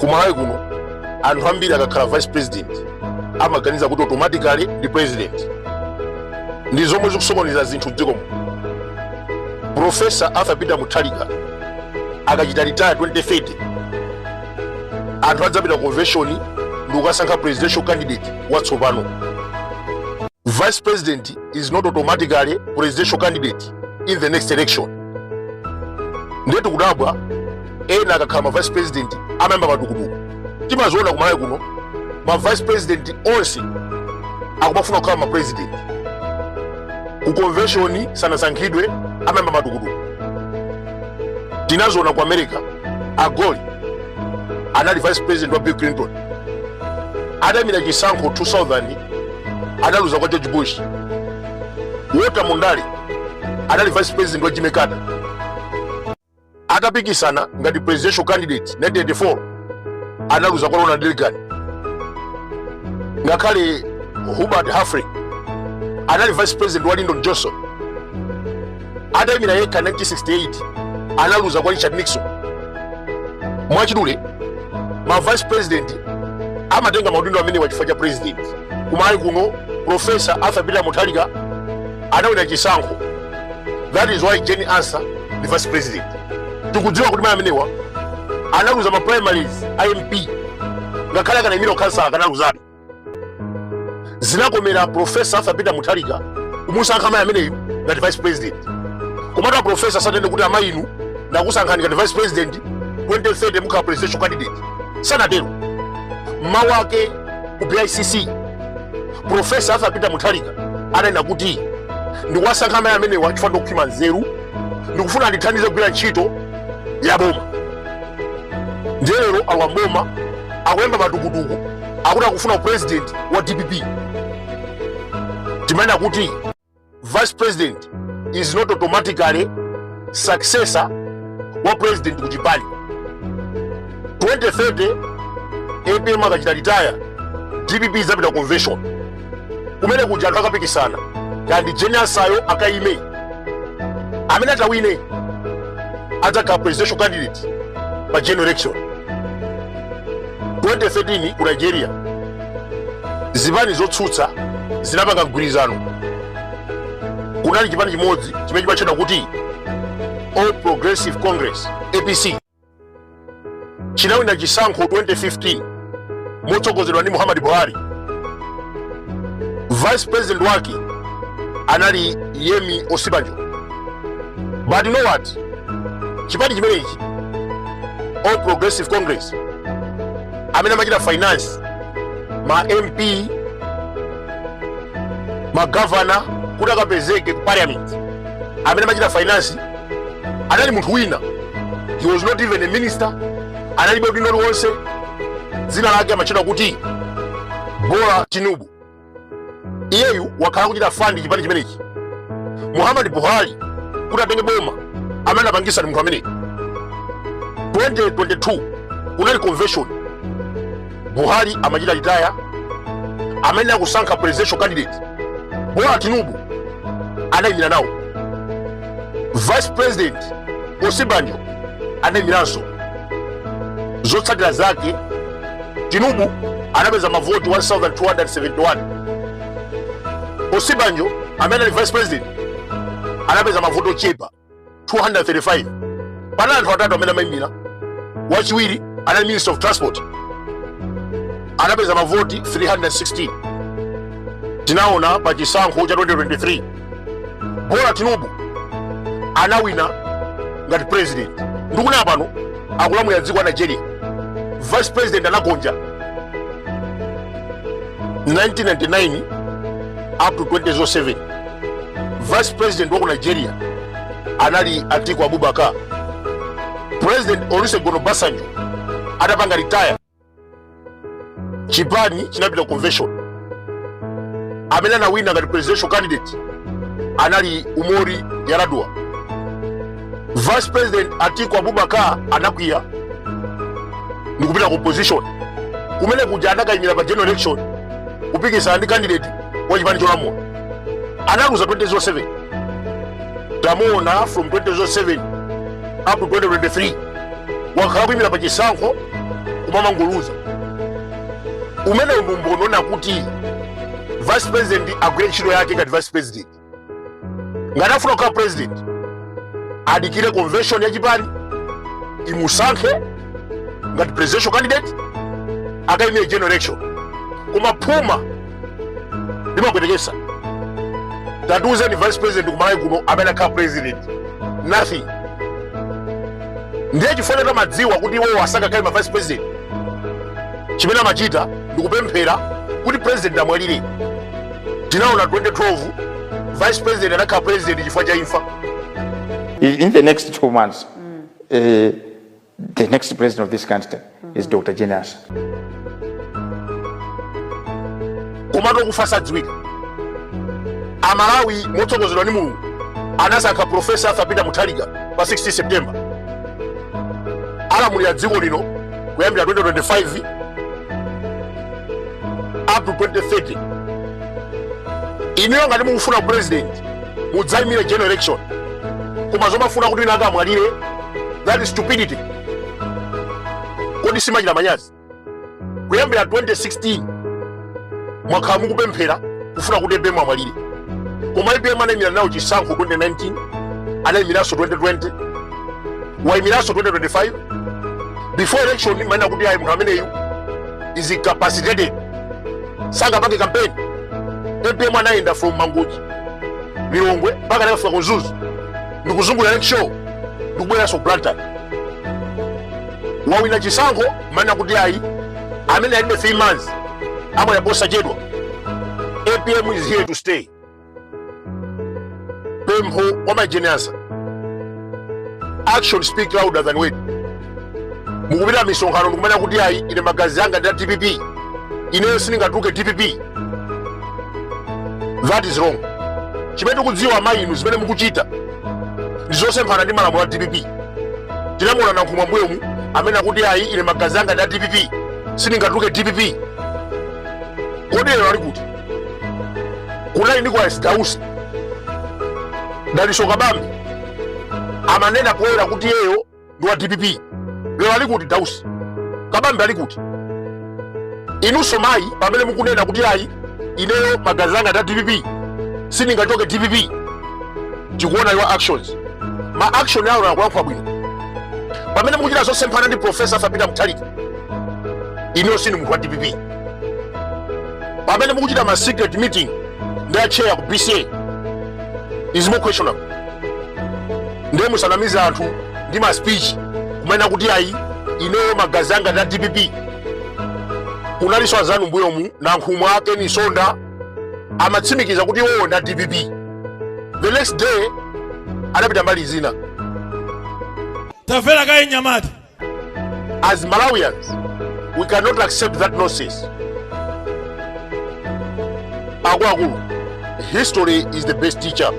kumalawi kuno anthu ambiri akakhala vice president amaganiza kuti automatically ndi president. Ndi zomwe zikusokoneza zinthu dziko muno. Professor Arthur Peter Mutharika akachita retire 2030 anthu adzapita convention ndi kukasankha presidential candidate watsopano. Vice president is not automatically presidential candidate in the next election. Ndetu kudabwa ena akakhala ma vice president amayamba madukuduku. Timazoona kumalawi kuno ma vice president onse akubafuna kukhala ma president. Ku convention sanasankhidwe amayamba madukuduku. Tinazoona ku America Agoli anali vice president wa Bill Clinton. Adamira chisankho 2000 analuza kwa George Bush. Walter Mondale anali vice president wa Jimmy Carter. Atapikisana ngati presidential candidate 1984 analuza kwa Ronald Reagan. Ngakhale Hubert Humphrey anali vice president wa Lyndon Johnson. Adamira yekha 1968 analuza kwa Richard Nixon. Mwachidule ma vice president amatenga maudindo amene wachifukwa cha president. Kumalawi kuno Professor Arthur Peter Mutharika anawina chisankho. That is why Jane Ansah the vice president. Tikudziwa kuti maya amenewa analuza ma primaries IMP ngakhale kana imiro kansa akanaluzabe. Zinakomera Professor Arthur Peter Mutharika kumusankha maya ameneyu ngati vice president. Komata professor satende kuti amayinu nakusankhani ngati vice president 2030 mukhala presidential candidate. Sanatero mmawu ake ku PICC Professor Arthur Peter Mutharika ananena kuti ndikuwasankha maya amenewa chifukwa ndikukhima nzeru ndikufuna andithandize kugwira ntchito ya boma. Njerero awamboma akuyamba madukuduku akuti akufuna president wa DPP. Timanena kuti vice president is not automatically successor wa president ku chipani. 2030 APM akachita retire DPP izapita convention. Kumene kuja anthu akapikisana kandi Jane Ansah akaime amene atawine adzakhala presidential candidate pa general election. 2013 ku Nigeria zipani zotsutsa zinapanga mgwirizano. Kunali chipani chimodzi chimene chimatchedwa kuti All Progressive Congress APC chinawina chisankho 2015 motsogozedwa ndi Muhammadu Buhari. Vice president wake anali Yemi Osibanjo. But you know what? Chipani chimenechi All Progressive Congress amene amachita finance ma MP ma governor kuti akapezeke ku parliament amene amachita finance anali munthu wina. He was not even a minister. Analibe udindo wonse. Dzina lake amachedwa kuti Bola Tinubu. Iyeyu wakhala kuchita fund chipani chimenechi. Muhammadu Buhari kuti atenge boma amene apangisa munthu amene. 2022 kunali convention. Buhari amachita retire amene akusankha presidential candidate Bola Tinubu anayimira nawo. Vice president Osibanjo anayimiranso. Zotsatira zake Tinubu anapeza mavoti 1271. Osibanjo amene ali vice president anapeza mavoti ochepa 235. Pana anthu atatu amene amayimira. Wachiwiri anali Minister of Transport anapeza mavoti 316. Tinaona pa chisankho cha 2023 Bola Tinubu anawina ngati president. Ndikuna pano akulamulira dziko la Nigeria. Vice president anagonja 1999 up to 2007. Vice president wa ku Nigeria anali Atiku Abubakar. President Olusegun Obasanjo adapanga retire. Chipani chinapita convention. Amene anawina ngati presidential candidate anali Umori Yaradua. Vice president Atiku Abubakar anakwiya ndikupita ku opposition. Kumene kuja anakayimira pa general election kupikisana ndi candidate wa chipani cholamula. Analuza 2007. Tamuona from 2007 up to 2023 wakhala kuyimira pa chisankho kumamangoluza umene umbonona kuti vice president agwire ntchito yake ngati vice president. Ngati afuna kukhala president adikire convention ya chipani imusankhe ngati presidential candidate akayimire general election. Koma phuma limapwetekesa tatuze ni vice president kumalayi kuno amene akhala president nothing. Ndiye chifukwa madziwa kuti iwo asakakhale ma vice president chimene amachita ndikupemphera kuti president amwalire. Tinaona 2012 vice president anakhala president chifukwa cha imfa. In the next 2 months, the next president of this country is Dr. Jenasa. Komatu kufa sadziwika. Amalawi motsogozedwa ni Mulungu anasankha Professor Arthur Peter Mutharika pa 16 September. Alamulira dziko lino kuyambira 2025 up to 2030. Inuyo ngati mukufuna president mudzayimire general election. Koma zomafuna kuti wina akamwalire, that is stupidity. Kodi simachita manyazi. Kuyambira 2016 mwakhala mukupemphera kufuna kuti EPM amwalire. Koma EPM anayimira nawo chisankho 2019, anayimiranso 2020, wayimiranso 2025. Before election manena kuti ayi munthu ameneyu is incapacitated. Sangapange campaign. EPM anayenda from Mangochi, Lilongwe mpaka anafika ku Zuzu. Ndikuzungulira election ndikubweranso Blantyre. Wawina chisankho manena kuti ayi amene alibe 3 months amwe posachedwa. APM is here to stay. Pempho kwa Jenasa. Action speak louder than word. Mukupita misonkhano ndikumana kuti ayi ine magazi anga ndi DPP. Ineyo siningatuke DPP. That is wrong. Chimene kudziwa amayi inu zimene mukuchita ndizosemphana ndi malamulo a DPP. Tinamuona na nkhumwa mbwemu amene akuti ayi ine magazi anga ndi DPP siningatuke DPP. Kodi lero ali kuti kunali ndi kwa Sidausi Daliso Kabambi amanena poera kuti yeyo ndi wa DPP. Lero ali kuti Dausi Kabambi ali kuti inunso mayi pamene mukunena kuti ayi ineyo magazi anga ndi DPP siningatoke DPP. Tikuona your actions. Ma action yawo nakulankhula bwino. Pamene mukuchita zosemphana ndi Professor Arthur Peter Mutharika ineyo sini munthu wa DPP. Pamene mukuchita ma secret meeting ndi chair ku BCA is more questionable. Ndiye musanamiza anthu ndi ma speech kumene kuti ayi ineyo magazi anga ndi DPP. Kunaliso azanu mbuyomu na nkhumwa ake ni sonda amatsimikiza kuti iwo ndi DPP. The next day anapita mbali zina. Tafera kai Nyamata. As Malawians we cannot accept that nonsense. Agwagulu, history is the best teacher.